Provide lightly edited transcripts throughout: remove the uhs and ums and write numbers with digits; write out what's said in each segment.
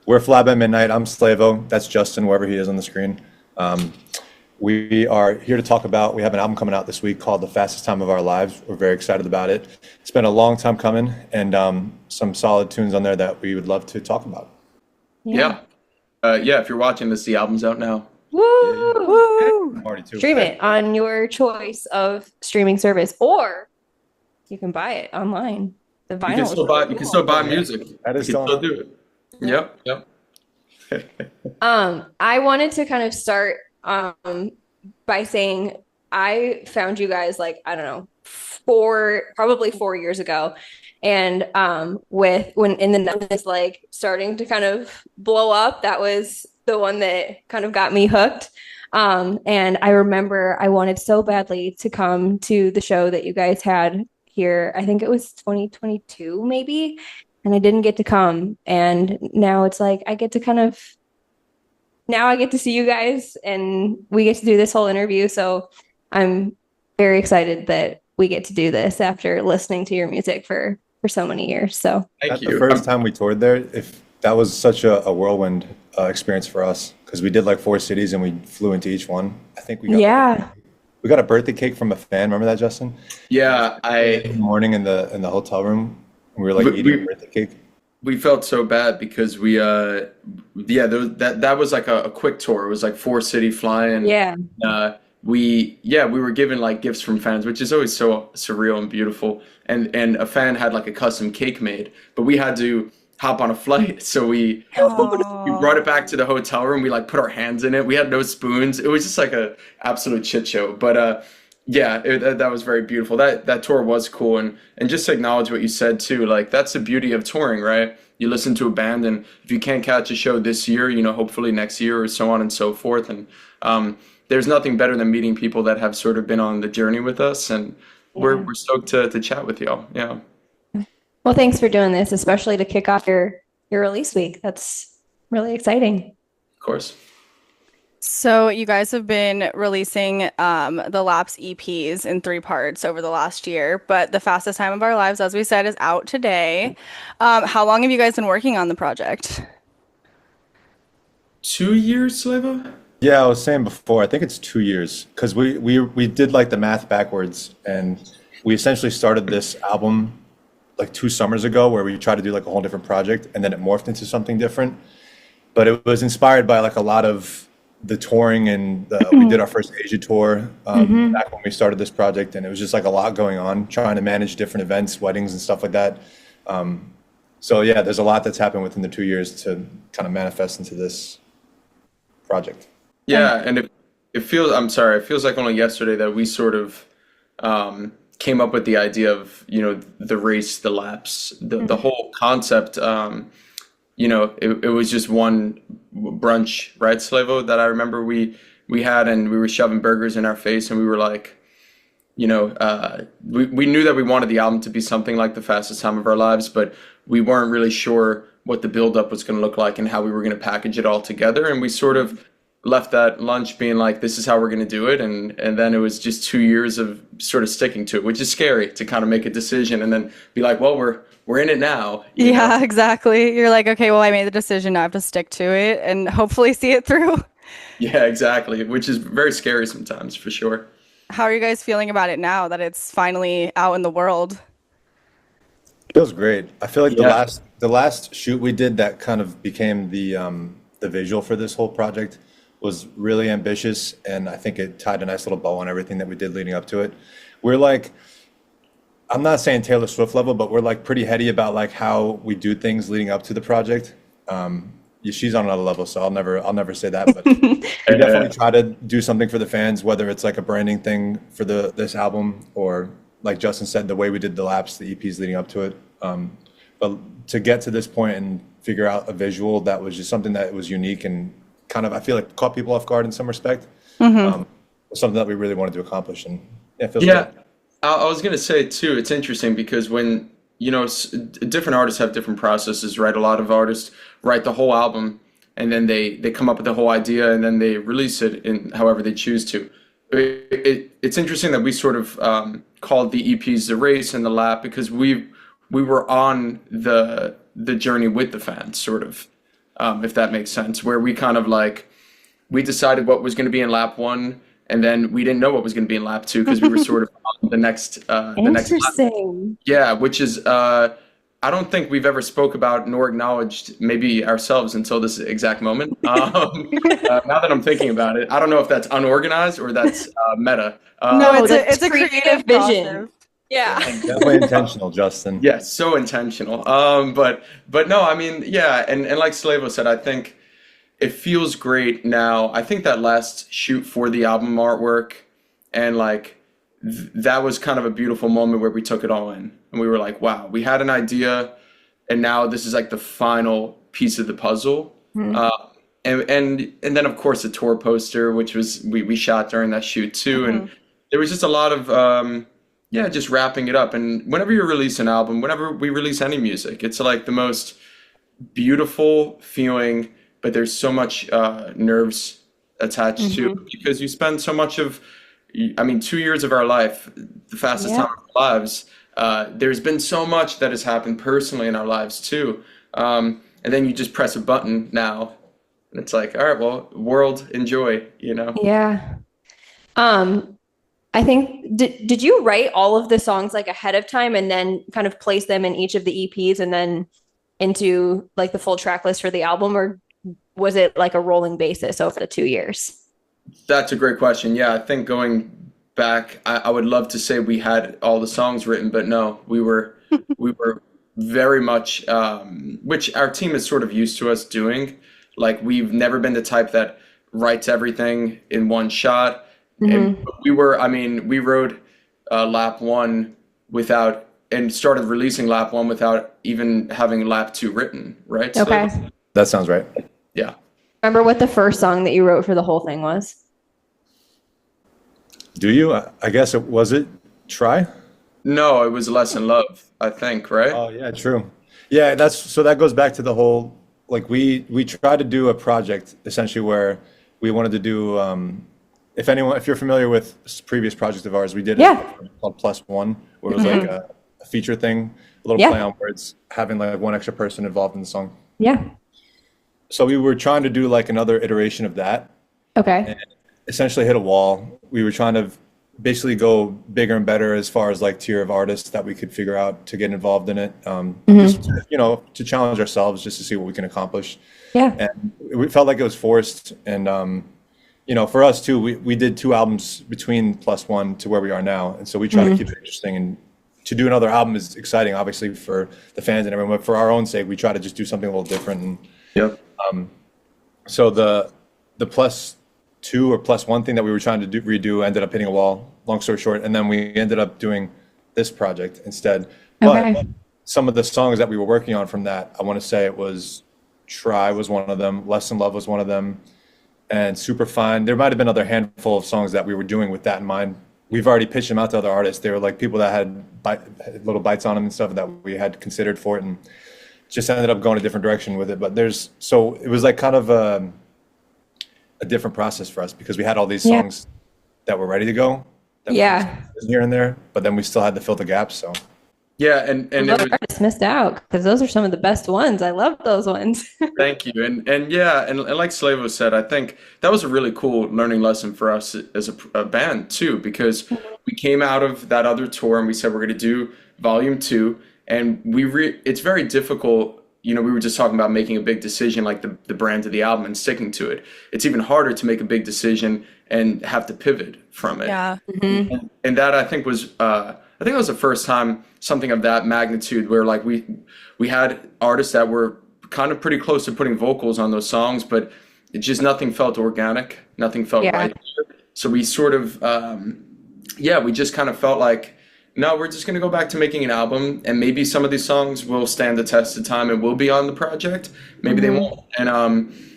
We're Flab at Midnight. I'm Slavo. That's Justin, wherever he is on the screen. Um, we are here to talk about, we have an album coming out this week called The Fastest Time of Our Lives. We're very excited about it. It's been a long time coming, and some solid tunes on there that we would love to talk about. Yeah. Yeah. Yeah, if you're watching this, the album's out now. Yeah, yeah. Woo! I'm Woo! already too. Stream it on your choice of streaming service, or you can buy it online. The You can vinyl is still really buy you can still cool. buy Yeah, music. that You is can going still on. do it. Yeah. Yep. I wanted to kind of start by saying I found you guys like, I don't know, probably 4 years ago. And with when in the numbers like starting to kind of blow up, that was the one that kind of got me hooked. And I remember I wanted so badly to come to the show that you guys had here. I think it was 2022 maybe, and I didn't get to come. And now it's like I get to kind of now I get to see you guys and we get to do this whole interview. So I'm very excited that we get to do this after listening to your music for so many years. So Thank At the you. first time we toured there, if that was such a whirlwind experience for us because we did like 4 cities and we flew into each one. I think yeah. we got a birthday cake from a fan. Remember that, Justin? Yeah, In the morning in the hotel room, we were like we, eating a we birthday cake. we felt so bad because that was like a quick tour. It was like 4 city flying. Yeah. We were given like gifts from fans, which is always so surreal and beautiful. And a fan had like a custom cake made, but we had to hop on a flight, so we brought Oh, it back to the hotel room. We like put our hands in it. We had no spoons. It was just like a absolute shit show. But yeah, that was very beautiful. That tour was cool, and just to acknowledge what you said too. Like that's the beauty of touring, right? You listen to a band, and if you can't catch a show this year, hopefully next year, or so on and so forth. And there's nothing better than meeting people that have sort of been on the journey with us, and we're yeah. we're stoked to chat with y'all. Yeah, of Well, thanks for doing this, especially to kick off your release week. That's really exciting. course. So you guys have been releasing the Laps EPs in 3 parts over the last year, but the fastest time of our lives, as we said, is out today. How long have you guys been working on the project? 2 years, Slavo? Yeah, I was saying before, I think it's 2 years because we did like the math backwards, and we essentially started this album like 2 summers ago where we tried to do like a whole different project, and then it morphed into something different. But it was inspired by like a lot of the touring, and we did our first Asia tour Hmm. back when we started this project, and it was just like a lot going on, trying to manage different events, weddings, and stuff like that. So yeah, there's a lot that's happened within the 2 years to kind of manifest into this project. Yeah, and it feels, I'm sorry, it feels like only yesterday that we sort of came up with the idea of, the race, the laps, the whole concept. It was just one brunch, right, Slavo, that I remember we had, and we were shoving burgers in our face, and we were like, we knew that we wanted the album to be something like the fastest time of our lives, but we weren't really sure what the buildup was going to look like and how we were going to package it all together. And we sort of left that lunch being like, this is how we're going to do it. And then it was just 2 years of sort of sticking to it, which is scary to kind of make a decision and then be like, well, we're in it now. Yeah, exactly. You're like, okay, well, I made the decision. Now I have to stick to it and hopefully see it through. Yeah, exactly, which is very scary sometimes for sure. How are you guys feeling about it now that it's finally out in the world? Feels great. I feel like the Yeah. last shoot we did that kind of became the visual for this whole project was really ambitious, and I think it tied a nice little bow on everything that we did leading up to it. We're like, I'm not saying Taylor Swift level, but we're like pretty heady about like how we do things leading up to the project. Yeah, she's on another level, so I'll never say that, but we Uh, definitely try to do something for the fans, whether it's like a branding thing for this album or like Justin said, the way we did the laps, the EPs leading up to it. But to get to this point and figure out a visual that was just something that was unique and kind of, I feel like caught people off guard in some respect, was something that we really wanted to accomplish. And yeah, it feels good. Yeah, I was gonna say too, it's interesting because when, different artists have different processes, right? A lot of artists write the whole album and then they come up with the whole idea and then they release it in however they choose to. It's interesting that we sort of called the EPs the race and the lap because we were on the journey with the fans, sort of. if that makes sense, where we kind of like we decided what was going to be in lap one, and then we didn't know what was going to be in lap two because we were sort of on the next lap. Interesting. Yeah, which is I don't think we've ever spoke about nor acknowledged maybe ourselves until this exact moment. Now that I'm thinking about it, I don't know if that's unorganized or that's meta. No, Oh, it's that's a creative vision. process. Yeah. Definitely intentional, Justin. Yes, so intentional. But no, I mean, yeah, and like Slavo said, I think it feels great now. I think that last shoot for the album artwork and like that was kind of a beautiful moment where we took it all in and we were like, wow, we had an idea and now this is like the final piece of the puzzle. Uh, and then of course the tour poster, which was we shot during that shoot too, and there was just a lot of yeah, just wrapping it up. And whenever you release an album, whenever we release any music, it's like the most beautiful feeling, but there's so much nerves attached to it because you spend so much of, I mean, 2 years of our life, the fastest time of our lives. There's been so much that has happened personally in our lives too. And then you just press a button now, and it's like, all right, well, world, enjoy, you know? Yeah. I think did you write all of the songs like ahead of time and then kind of place them in each of the EPs and then into like the full track list for the album, or was it like a rolling basis over the 2 years? That's a great question. Yeah, I think going back, I would love to say we had all the songs written, but no, we were very much, which our team is sort of used to us doing. Like we've never been the type that writes everything in one shot. And I mean, we wrote lap one without, and started releasing lap one without even having lap two written, right? Okay. So, That sounds right. yeah. Remember what the first song that you wrote for the whole thing was? Do you? I guess it was it. Try? No, it was Less in Love, I think, right? Oh yeah, true. Yeah, that goes back to the whole like we tried to do a project essentially where we wanted to do if you're familiar with previous projects of ours, we did Yeah. it called Plus One, where it was like a feature thing, a little Yeah. play on words, having like one extra person involved in the song. Yeah. So we were trying to do like another iteration of that, Okay. essentially hit a wall. We were trying to basically go bigger and better as far as like tier of artists that we could figure out to get involved in it. Just, to challenge ourselves just to see what we can accomplish. Yeah. And we felt like it was forced. And, for us too, we did 2 albums between Plus One to where we are now. And so we try to keep it interesting, and to do another album is exciting, obviously for the fans and everyone, but for our own sake, we try to just do something a little different. And Yep. so the Plus Two or Plus One thing that we were trying to redo ended up hitting a wall, long story short. And then we ended up doing this project instead. But Okay. some of the songs that we were working on from that, I want to say it was Try was one of them, Less in Love was one of them, and Super Fine. There might have been other handful of songs that we were doing with that in mind. We've already pitched them out to other artists. They were like people that had had little bites on them and stuff that we had considered for it, and just ended up going a different direction with it. But so it was like kind of a different process for us because we had all these songs that were ready to go. That we Yeah. just here and there, but then we still had to fill the gaps. So Yeah, and it Other was, artists missed out because those are some of the best ones. I love those ones. thank you. And yeah, and like Slavo said, I think that was a really cool learning lesson for us as a band too, because we came out of that other tour and we said we're going to do volume 2, and it's very difficult. We were just talking about making a big decision like the brand of the album and sticking to it. It's even harder to make a big decision and have to pivot from it. Yeah. And that I think was it was the first time something of that magnitude where like we had artists that were kind of pretty close to putting vocals on those songs, but it just nothing felt organic, nothing felt Yeah. right. So we sort of we just kind of felt like, no, we're just going to go back to making an album, and maybe some of these songs will stand the test of time and will be on the project. Maybe they won't. And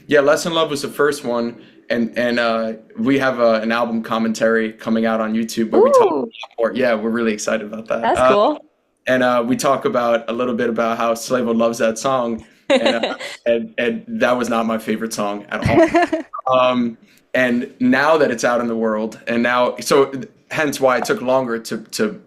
Less in Love was the first one, and we have an album commentary coming out on YouTube where we talk Ooh. about more. Yeah, we're really excited about that. That's cool. And we talk about a little bit about how Slavo loves that song, and that was not my favorite song at all. And now that it's out in the world, and so hence why it took longer to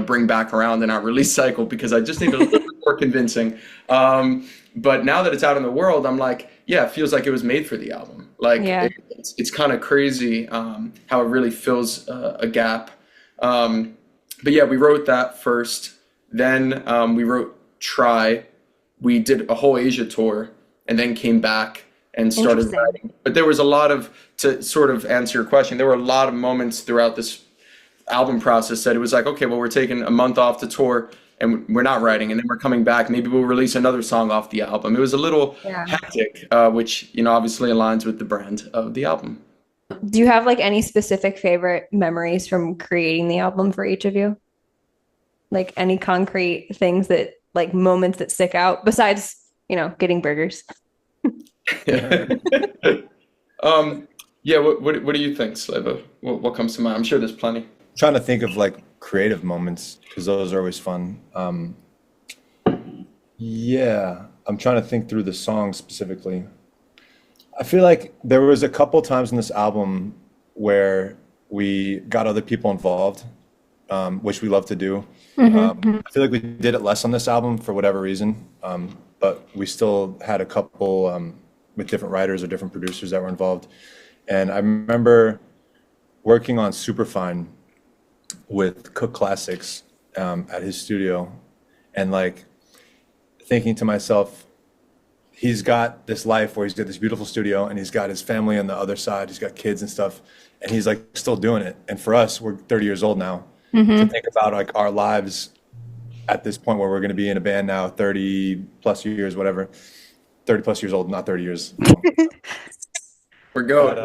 bring back around in our release cycle, because I just need a little bit more convincing. But now that it's out in the world, I'm like, yeah, it feels like it was made for the album. Like Yeah. it's kind of crazy how it really fills a gap. But yeah, we wrote that first. Then we wrote Try. We did a whole Asia tour and then came back and started Interesting. writing. But there was a lot of, to sort of answer your question, there were a lot of moments throughout this album process that it was like, okay, well, we're taking a month off to tour and we're not writing, and then we're coming back. Maybe we'll release another song off the album. It was a little Yeah. hectic, which, you know, obviously aligns with the brand of the album. Do you have like any specific favorite memories from creating the album for each of you? Like any concrete things that like moments that stick out besides, getting burgers? Yeah, what do you think, Slavo? What comes to mind? I'm sure there's plenty. Trying to think of like creative moments because those are always fun. Yeah, I'm trying to think through the songs specifically. I feel like there was a couple times in this album where we got other people involved, which we love to do. I feel like we did it less on this album for whatever reason, but we still had a couple with different writers or different producers that were involved. And I remember working on Superfine with Cook Classics at his studio, and like thinking to myself, he's got this life where he's got this beautiful studio and he's got his family on the other side, he's got kids and stuff, and he's like still doing it. And for us, we're 30 years old now, to think about like our lives at this point where we're going to be in a band now 30 plus years, whatever, 30 plus years old, not 30 years. We're going.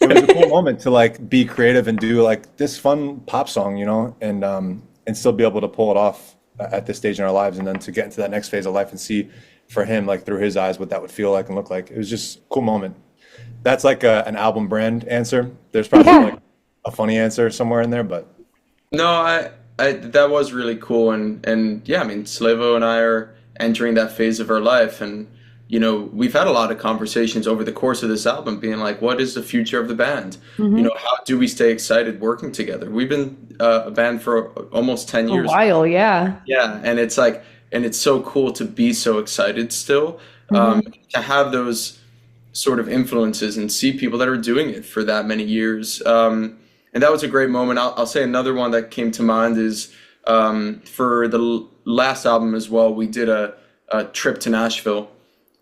It was a cool moment to like be creative and do like this fun pop song, and still be able to pull it off at this stage in our lives, and then to get into that next phase of life and see for him, like through his eyes, what that would feel like and look like. It was just a cool moment. That's like an album brand answer. There's probably like a funny answer somewhere in there, but No, I that was really cool, and yeah, I mean, Slavo and I are entering that phase of our life, and you know, we've had a lot of conversations over the course of this album, being like, what is the future of the band? You know, how do we stay excited working together? We've been a band for almost 10 A years. while, yeah. Yeah, and it's like, and it's so cool to be so excited still, to have those sort of influences and see people that are doing it for that many years. And that was a great moment. I'll say another one that came to mind is for the last album as well, we did a trip to Nashville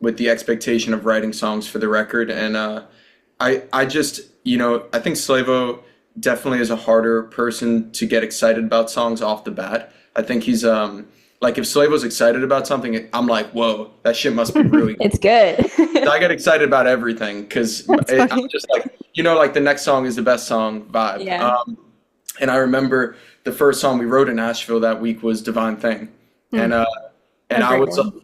with the expectation of writing songs for the record. And I just, I think Slavo definitely is a harder person to get excited about songs off the bat. I think he's like, if Slavo's excited about something, I'm like, whoa, that shit must be really good. It's good. I get excited about everything because I'm just like, like the next song is the best song vibe. Yeah. And I remember the first song we wrote in Nashville that week was Divine Thing. And I great was, one.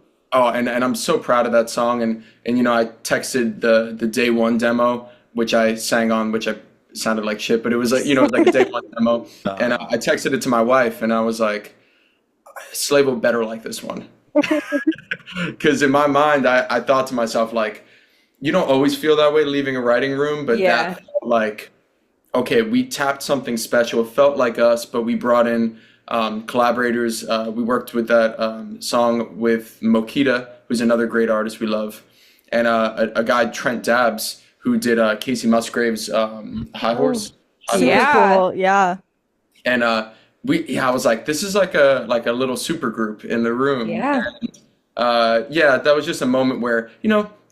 and I'm so proud of that song. And I texted the day one demo, which I sang on, which I sounded like shit, but it was like, it was like a day one demo. And I texted it to my wife and I was like, Slavo better like this one. Because in my mind, I thought to myself, like, you don't always feel that way leaving a writing room, but Yeah. that felt like, okay, we tapped something special. It felt like us, but we brought in collaborators. We worked with that song with Mokita, who's another great artist we love, and a guy, Trent Dabbs, who did Casey Musgrave's High Horse. Super Yeah. cool. Yeah. And I was like, this is like a little super group in the room. Yeah. Yeah, that was just a moment where,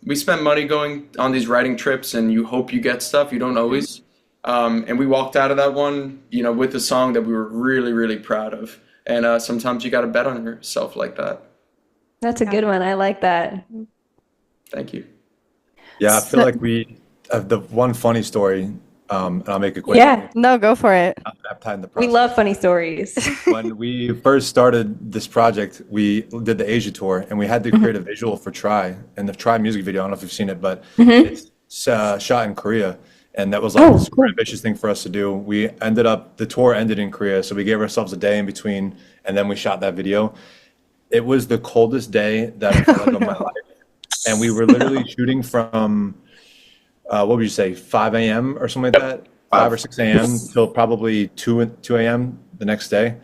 we spend money going on these writing trips and you hope you get stuff. You don't always. And we walked out of that one, with a song that we were really, really proud of. And sometimes you got to bet on yourself like that. That's a good one. I like that. Thank you. yeah, I feel like we have the one funny story, and I'll make it quick. Yeah. No, go for it. I'm tied in the We process. love funny stories. When we first started this project, we did the Asia tour and we had to create a visual for Try. And the Try music video, I don't know if you've seen it, but it's shot in Korea. And that was like a super ambitious thing for us to do. The tour ended in Korea, so we gave ourselves a day in between, and then we shot that video. It was the coldest day that I felt like of my life. And we were literally shooting from, what would you say, 5 a.m. or something like that? 5 or 6 a.m. till probably 2 a.m. the next day.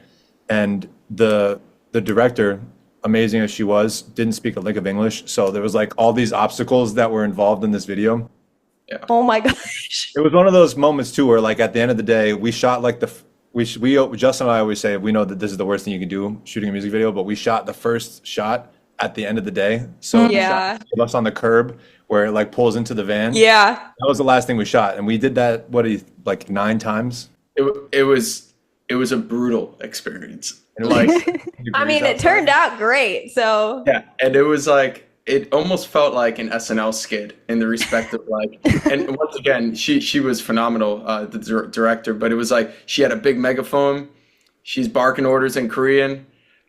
And the director, amazing as she was, didn't speak a lick of English. So there was like all these obstacles that were involved in this video. Oh my gosh. It was one of those moments too, where like at the end of the day, we shot like Justin and I always say we know that this is the worst thing you can do, shooting a music video, but we shot the first shot at the end of the day. So we Yeah. shot us on the curb where it like pulls into the van. Yeah. That was the last thing we shot, and we did that like 9 times. It was a brutal experience. And it was Like, I mean, it turned out great. So yeah, and it was like it almost felt like an SNL skit in the respect of like, and once again, she was phenomenal, the director. But it was like she had a big megaphone, she's barking orders in Korean.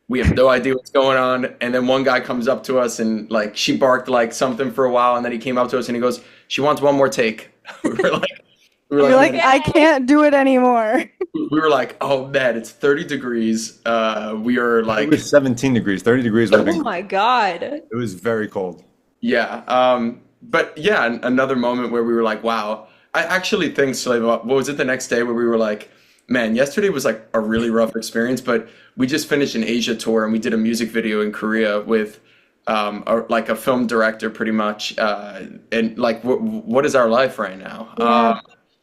We have no idea what's going on, and then one guy comes up to us and like she barked like something for a while, and then he came up to us and he goes, "She wants one more take." We were like, You're like, I can't do it anymore. we were like, "Oh man, it's 30 degrees." We are It like, was 17 degrees, 30 degrees would have oh been. my God. It was very cold. yeah. But yeah, another moment where we were like, "Wow." I actually think, Slavo, what was it the next day where we were like, "Man, yesterday was like a really rough experience," but we just finished an Asia tour and we did a music video in Korea with like a film director pretty much. And like, what is our life right now? Yeah.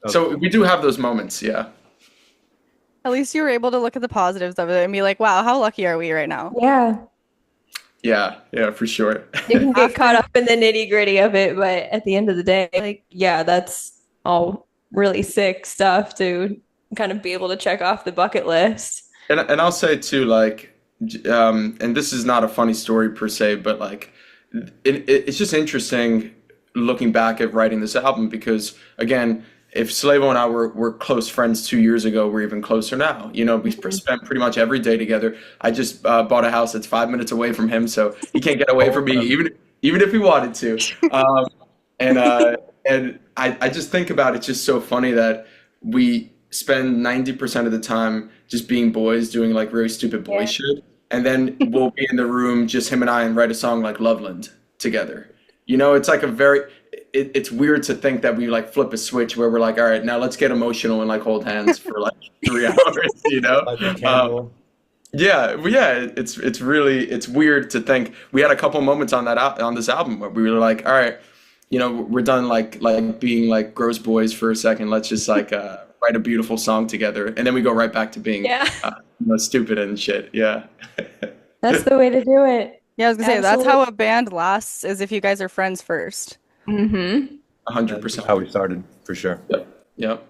So we do have those moments, yeah. At least you were able to look at the positives of it and be like, wow, how lucky are we right now? Yeah. Yeah, for sure. You can get caught up in the nitty gritty of it, but at the end of the day, like, yeah, that's all really sick stuff to kind of be able to check off the bucket list. And I'll say too, like, and this is not a funny story per se, but like, it's just interesting looking back at writing this album because, again, if Slavo and I were close friends 2 years ago, we're even closer now. You know, we spent pretty much every day together. I just bought a house that's 5 minutes away from him, so he can't get away from me, even if he wanted to. And I just think about it, just so funny that we spend 90% of the time just being boys doing like very stupid boy shit. And then we'll be in the room, just him and I, and write a song like Loveland together. You know, it's like it's weird to think that we like flip a switch where we're like, all right, now let's get emotional and like hold hands for like 3 hours, you know? It's weird to think. We had a couple moments on this album where we were like, all right, you know, we're done like being like gross boys for a second. Let's just like write a beautiful song together, and then we go right back to being stupid and shit. Yeah. That's the way to do it. Yeah, I was gonna say that's how a band lasts is if you guys are friends first. 100%. How we started, for sure. Yep.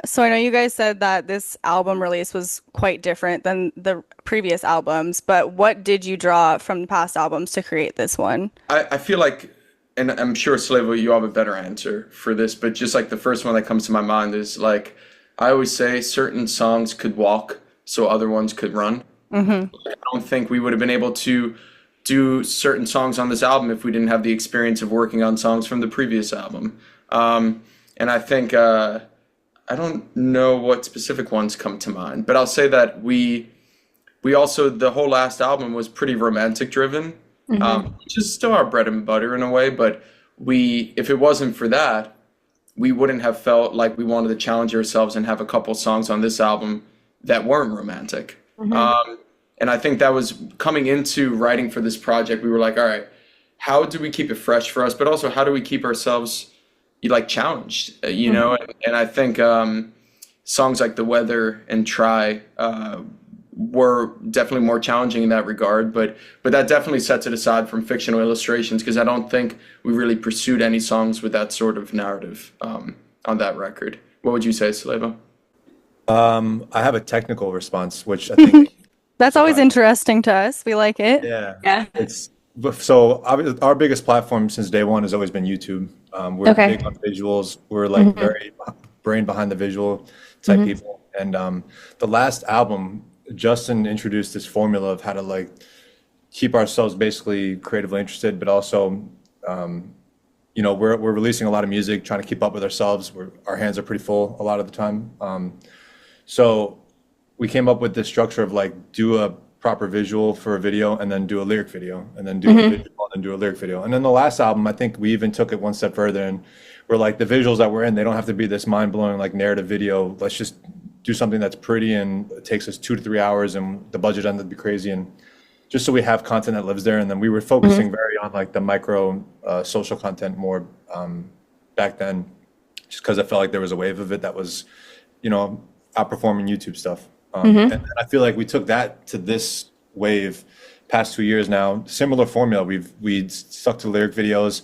So I know you guys said that this album release was quite different than the previous albums, but what did you draw from the past albums to create this one? I feel like, and I'm sure Slavo, you have a better answer for this, but just like the first one that comes to my mind is like, I always say certain songs could walk so other ones could run. I don't think we would have been able to do certain songs on this album if we didn't have the experience of working on songs from the previous album. And I think, I don't know what specific ones come to mind, but I'll say that we also, the whole last album was pretty romantic driven, which is still our bread and butter in a way, but if it wasn't for that, we wouldn't have felt like we wanted to challenge ourselves and have a couple songs on this album that weren't romantic. And I think that was coming into writing for this project. We were like, all right, how do we keep it fresh for us? But also, how do we keep ourselves like challenged, you know? And I think songs like The Weather and Try were definitely more challenging in that regard. But that definitely sets it aside from Fictional Illustrations because I don't think we really pursued any songs with that sort of narrative on that record. What would you say, Slavo? I have a technical response, which I think That's always interesting to us. We like it. Yeah. So our biggest platform since day one has always been YouTube. We're big on visuals. We're like very brain behind the visual type people. And the last album, Justin introduced this formula of how to like keep ourselves basically creatively interested, but also, you know, we're releasing a lot of music, trying to keep up with ourselves. Our hands are pretty full a lot of the time. So we came up with this structure of like do a proper visual for a video and then do a lyric video and then do a visual and then do a lyric video. And then the last album, I think we even took it one step further and we're like the visuals that we're in, they don't have to be this mind-blowing like narrative video. Let's just do something that's pretty and it takes us 2 to 3 hours and the budget ended up be crazy and just so we have content that lives there. And then we were focusing very on like the micro social content more back then, just because I felt like there was a wave of it that was, outperforming YouTube stuff. And I feel like we took that to this wave past 2 years now. Similar formula. We stuck to lyric videos,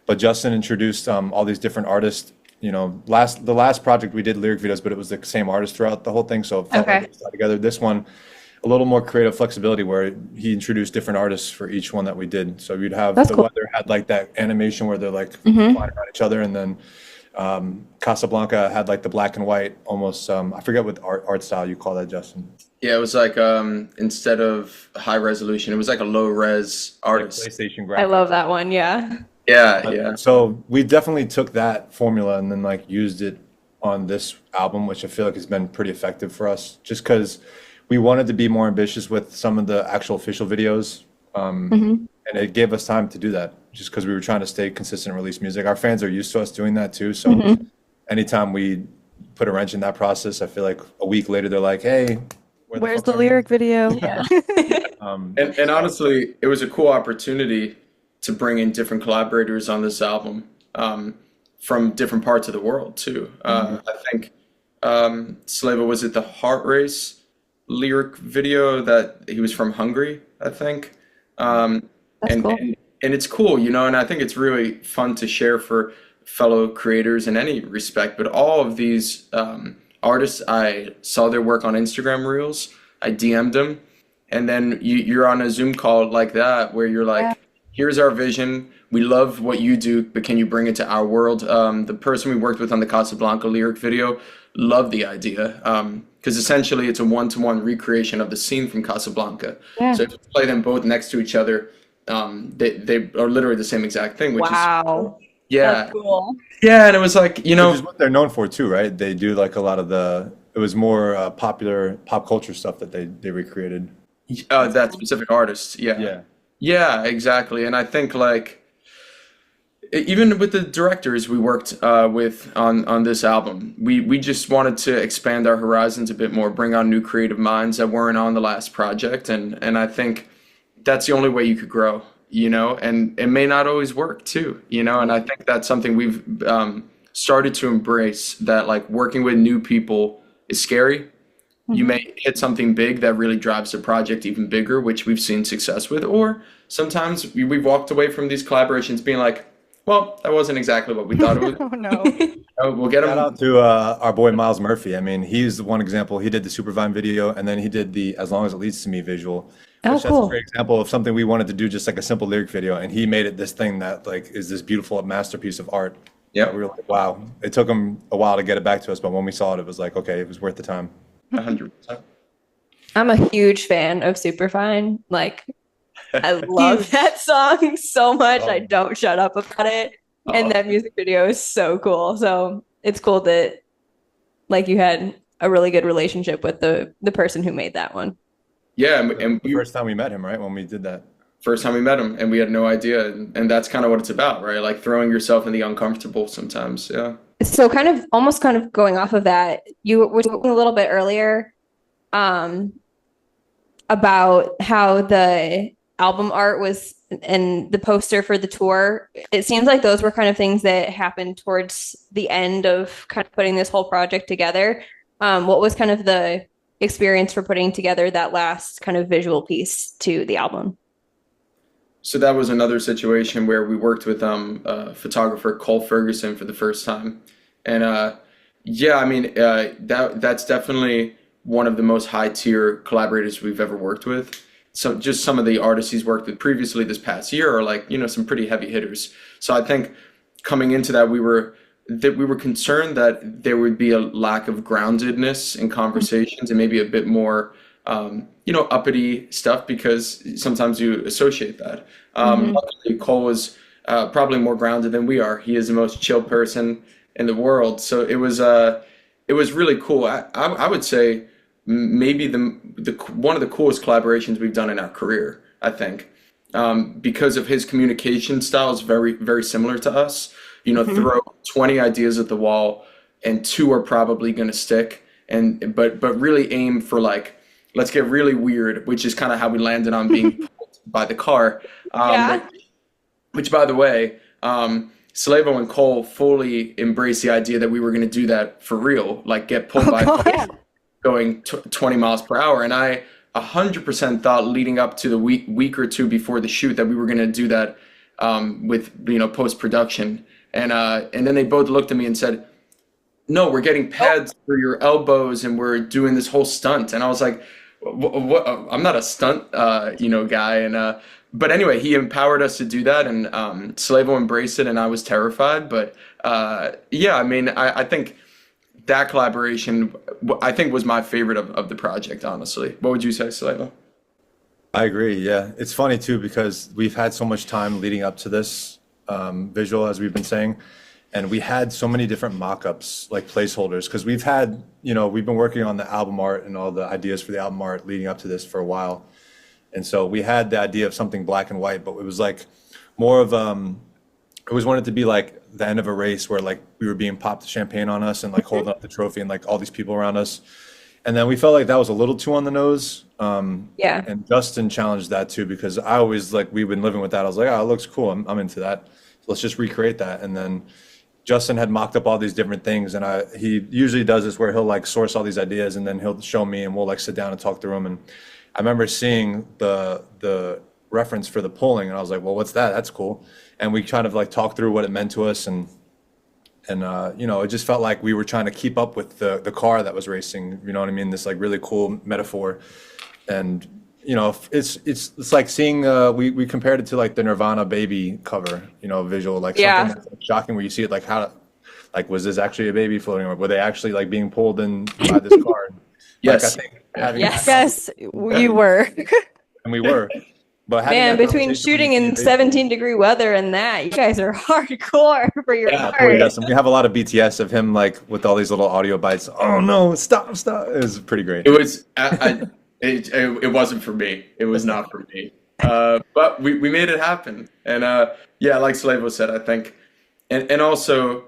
but Justin introduced all these different artists. The last project we did lyric videos, but it was the same artist throughout the whole thing. So it felt like it was tied together. This one, a little more creative flexibility where he introduced different artists for each one that we did. So we'd have the weather had like that animation where they're like flying around each other, and then Casablanca had like the black and white almost. I forget what art style you call that, Justin. Yeah, it was like instead of high resolution, it was like a low res artist. Like PlayStation I graphics. love that one. Yeah. Yeah. So we definitely took that formula and then like used it on this album, which I feel like has been pretty effective for us, just because we wanted to be more ambitious with some of the actual official videos. And it gave us time to do that, just because we were trying to stay consistent and release music. Our fans are used to us doing that too. So anytime we put a wrench in that process, I feel like a week later they're like, hey, Where's the lyric video? Yeah. And honestly, it was a cool opportunity to bring in different collaborators on this album from different parts of the world too. I think Slavo, was it the Heart Race lyric video that he was from Hungary, I think. That's cool. And it's cool, and I think it's really fun to share for fellow creators in any respect. But all of these artists, I saw their work on Instagram Reels, I DM'd them, and then you're on a Zoom call like that where you're like, here's our vision. We love what you do, but can you bring it to our world? The person we worked with on the Casablanca lyric video loved the idea, because essentially it's a one-to-one recreation of the scene from Casablanca. So if you play them both next to each other, they are literally the same exact thing, which is That's cool. Yeah, and it was like, Which is what they're known for too, right? They do like a lot of it was more popular pop culture stuff that they recreated. that specific artist. Yeah, exactly. And I think like even with the directors we worked with on this album, we just wanted to expand our horizons a bit more, bring on new creative minds that weren't on the last project, and I think that's the only way you could grow, and it may not always work too, and I think that's something we've started to embrace, that like working with new people is scary. You may hit something big that really drives the project even bigger, which we've seen success with, or sometimes we've walked away from these collaborations being like, well, that wasn't exactly what we thought it was. Oh no. We'll get Shout them. out to our boy Miles Murphy. I mean, he's the one example. He did the Supervine video, and then he did the As Long as It Leads to Me visual. That's a great example of something we wanted to do, just like a simple lyric video, and he made it this thing that like is this beautiful masterpiece of art. Yeah, we were like, wow. It took him a while to get it back to us, but when we saw it, it was like, okay, it was worth the time. 100%. I'm a huge fan of Superfine. Like, I love that song so much. I don't shut up about it. And that music video is so cool. So it's cool that like you had a really good relationship with the person who made that one. Yeah, and The first time we met him, right? When we did that. first time we met him, and we had no idea, and that's kind of what it's about, right? Like throwing yourself in the uncomfortable sometimes. Yeah. So almost going off of that, you were talking a little bit earlier about how the album art was and the poster for the tour. It seems like those were kind of things that happened towards the end of kind of putting this whole project together. What was kind of the experience for putting together that last kind of visual piece to the album? So that was another situation where we worked with photographer Cole Ferguson for the first time, and that's definitely one of the most high tier collaborators we've ever worked with. So just some of the artists he's worked with previously this past year are like, some pretty heavy hitters. So I think coming into that, we were concerned that there would be a lack of groundedness in conversations and maybe a bit more uppity stuff, because sometimes you associate that. Luckily, Cole was probably more grounded than we are. He is the most chill person in the world. So it was really cool. I would say maybe the one of the coolest collaborations we've done in our career, I think, because of his communication style is very, very similar to us. Throw 20 ideas at the wall and 2 are probably going to stick, but really aim for like, let's get really weird, which is kind of how we landed on being by the car. Yeah. Which, by the way, Slavo and Cole fully embraced the idea that we were going to do that for real, like get pulled by a car Yeah. going 20 miles per hour. And I 100% thought leading up to the week or two before the shoot that we were going to do that with post production. And then they both looked at me and said, "No, we're getting pads for your elbows, and we're doing this whole stunt." And I was like, "What? I'm not a stunt, guy." And but anyway, he empowered us to do that, and Slavo embraced it, and I was terrified. But yeah, I mean, I think that collaboration, I think, was my favorite of the project, honestly. What would you say, Slavo? I agree. Yeah. It's funny too, because we've had so much time leading up to this visual, as we've been saying, and we had so many different mock-ups, like placeholders, because we've been working on the album art and all the ideas for the album art leading up to this for a while. And so we had the idea of something black and white, but it was like more of, I always wanted to be like the end of a race where like we were being popped champagne on us and like holding up the trophy and like all these people around us. And then we felt like that was a little too on the nose. Yeah. And Justin challenged that too, because I always like, we've been living with that. I was like, oh, it looks cool. I'm into that. Let's just recreate that. And then Justin had mocked up all these different things. And he usually does this where he'll like source all these ideas and then he'll show me and we'll like sit down and talk through them. And I remember seeing the reference for the polling and I was like, well, what's that? That's cool. And we kind of like talked through what it meant to us. And it just felt like we were trying to keep up with the car that was racing, you know what I mean? This like really cool metaphor. And, it's like seeing, we compared it to like the Nirvana Baby cover, visual, like Yeah. something that's like shocking where you see it like was this actually a baby floating or were they actually like being pulled in by this car? Yes. Like, I think having Yes. Yes, you were. and we were. But having Man, that between conversation shooting when you in see a baby- 17-degree weather and that, you guys are hardcore for your Yeah, Oh, part. yes, and we have a lot of BTS of him like with all these little audio bites. Oh no, stop. It was pretty great. It was it wasn't for me. It was not for me. But we made it happen. And yeah, like Slavo said, I think, and also,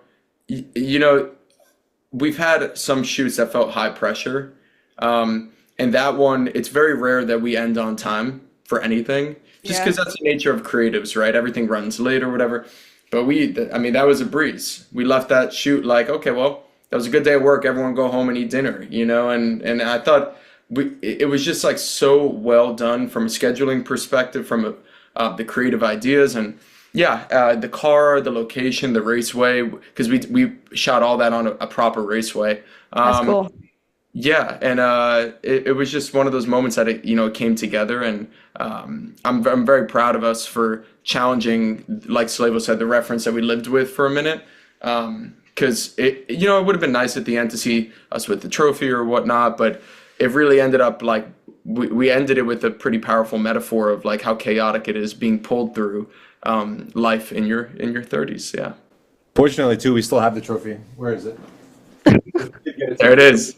we've had some shoots that felt high pressure. And that one, it's very rare that we end on time for anything, just Yeah. because that's the nature of creatives, right? Everything runs late or whatever. But that was a breeze. We left that shoot like, okay, well, that was a good day at work. Everyone go home and eat dinner, and I thought it was just like so well done from a scheduling perspective, from the creative ideas, and yeah, the car, the location, the raceway, because we shot all that on a proper raceway. That's cool. Yeah, and it was just one of those moments that it came together, and I'm very proud of us for challenging, like Slavo said, the reference that we lived with for a minute, because it would have been nice at the end to see us with the trophy or whatnot, but it really ended up like we ended it with a pretty powerful metaphor of like how chaotic it is being pulled through life in your 30s. Yeah, Fortunately, too, we still have the trophy. Where is it? there it is.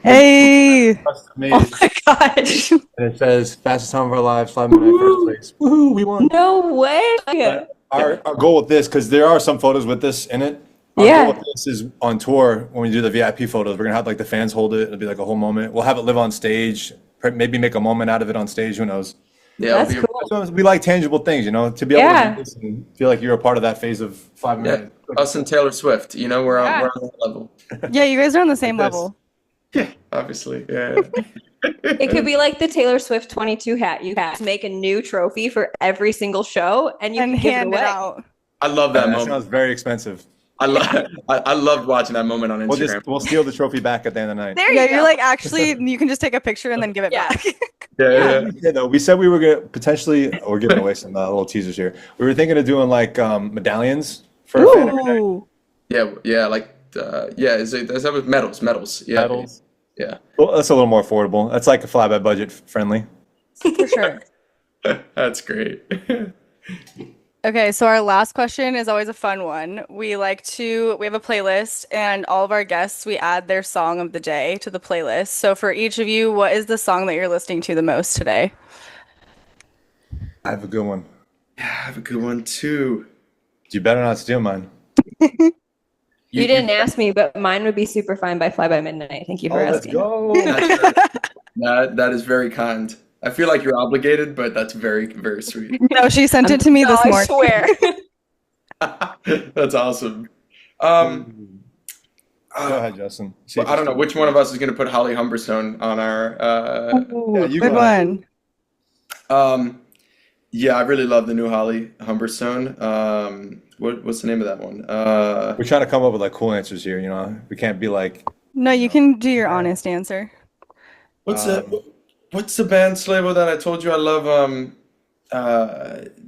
Hey. Made Oh it. my gosh. And it says fastest time of our lives, 5 minutes first place. Woohoo, we won. No way. But our goal with this, because there are some photos with this in it. Our Yeah. goal with this is on tour when we do the VIP photos. We're gonna have like the fans hold it. It'll be like a whole moment. We'll have it live on stage. Maybe make a moment out of it on stage. Who knows? Yeah, That's it'll be- cool. So we like tangible things, to be able Yeah. to do this and feel like you're a part of that phase of 5 yeah, minutes. us and Taylor Swift. We're on Yeah. that level. Yeah, you guys are on the same Like this. level. Yeah, obviously. Yeah. It could be like the Taylor Swift 22 hat. You have to make a new trophy for every single show and you And can give it hand it away. out. I love that That moment. sounds very expensive. I loved watching that moment on Instagram. We'll steal the trophy back at the end of the night. There Yeah, you you're go. like, actually, you can just take a picture and then give it Yeah. back. Yeah. Yeah, though we said we were gonna potentially, we're giving away some little teasers here. We were thinking of doing like medallions for a fan every night. Ooh. Yeah, like is that with medals? Yeah. Medals. Yeah. Well, that's a little more affordable. That's like a fly by budget friendly. For sure. That's great. Okay, so our last question is always a fun one. We have a playlist, and all of our guests, we add their song of the day to the playlist. So for each of you, what is the song that you're listening to the most today? I have a good one. Yeah, I have a good one too. You better not steal mine. You didn't ask me, but mine would be Super Fine by Fly by Midnight. Thank you for Oh, let's asking. go. That is very kind. I feel like you're obligated, but that's very, very sweet. No, she sent it to me No, this I morning. swear. That's awesome. Um, Go ahead, Justin. See if I don't you know which one of us is going to put Holly Humberstone on our. Ooh, you good go ahead. one. Yeah, I really love the new Holly Humberstone. What's the name of that one? We're trying to come up with like cool answers here, you know? We can't be like, No, you can do your honest answer. What's um, the what's the band Slavo that I told you I love?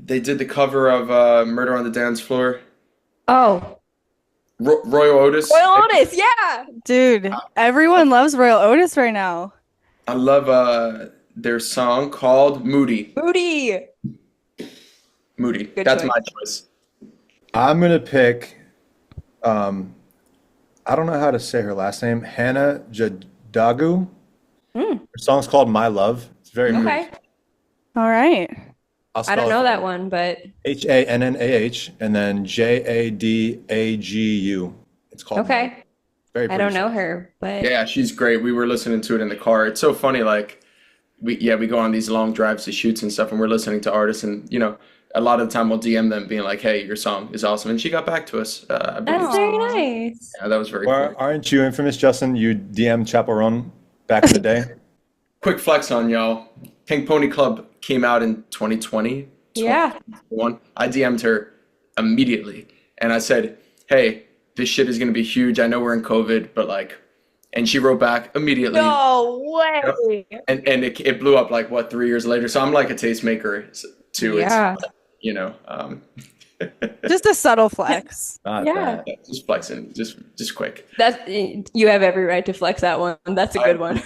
They did the cover of Murder on the Dance Floor. Oh, Royal Otis. Royal Otis, yeah. Dude, everyone loves Royal Otis right now. I love their song called Moody. Booty. Moody. Good That's choice. my choice. I'm gonna pick, I don't know how to say her last name, Hannah Jadagu. Mm, Her song's called My Love. It's very pretty. okay. All right. I'll I spell don't it know for that you. one, but Hannah and then Jadagu. It's called My Love. okay. Very I pretty don't know song. her, but Yeah, she's great. We were listening to it in the car. It's so funny, like we go on these long drives to shoots and stuff, and we're listening to artists, and a lot of the time we'll DM them being like, "Hey, your song is awesome," and she got back to us. I believe. that's very Aw. nice. Yeah, that was very Or cool. aren't you infamous, Justin? You DM Chaperone back in the day? Quick flex on y'all. Pink Pony Club came out in 2020, Yeah. 2021. I DM'd her immediately, and I said, "Hey, this shit is gonna be huge. I know we're in COVID, but like," and she wrote back immediately. No Yep. way. And it blew up like what 3 years later. So I'm like a tastemaker too. It's Yeah. you know, Just a subtle flex. Not Yeah. that. just flexing, just quick. That's you have every right to flex that one. That's a good one.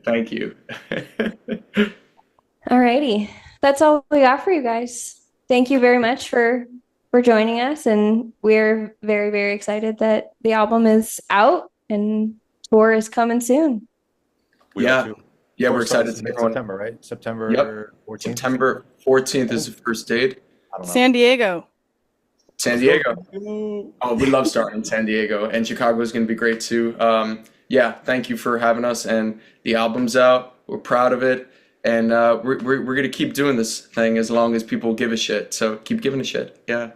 Thank you. Alrighty. That's all we got for you guys. Thank you very much for joining us, and we're very, very excited that the album is out and tour is coming soon. We Yeah. are too. Yeah, Tour we're excited starts to in see everyone. September, right? Yep. September 14th? September 14th is the first date. I don't know. San Diego. San Diego. Oh, we love starting in San Diego, and Chicago is going to be great too. Yeah, thank you for having us. And the album's out. We're proud of it, and we're going to keep doing this thing as long as people give a shit. So keep giving a shit. Yeah.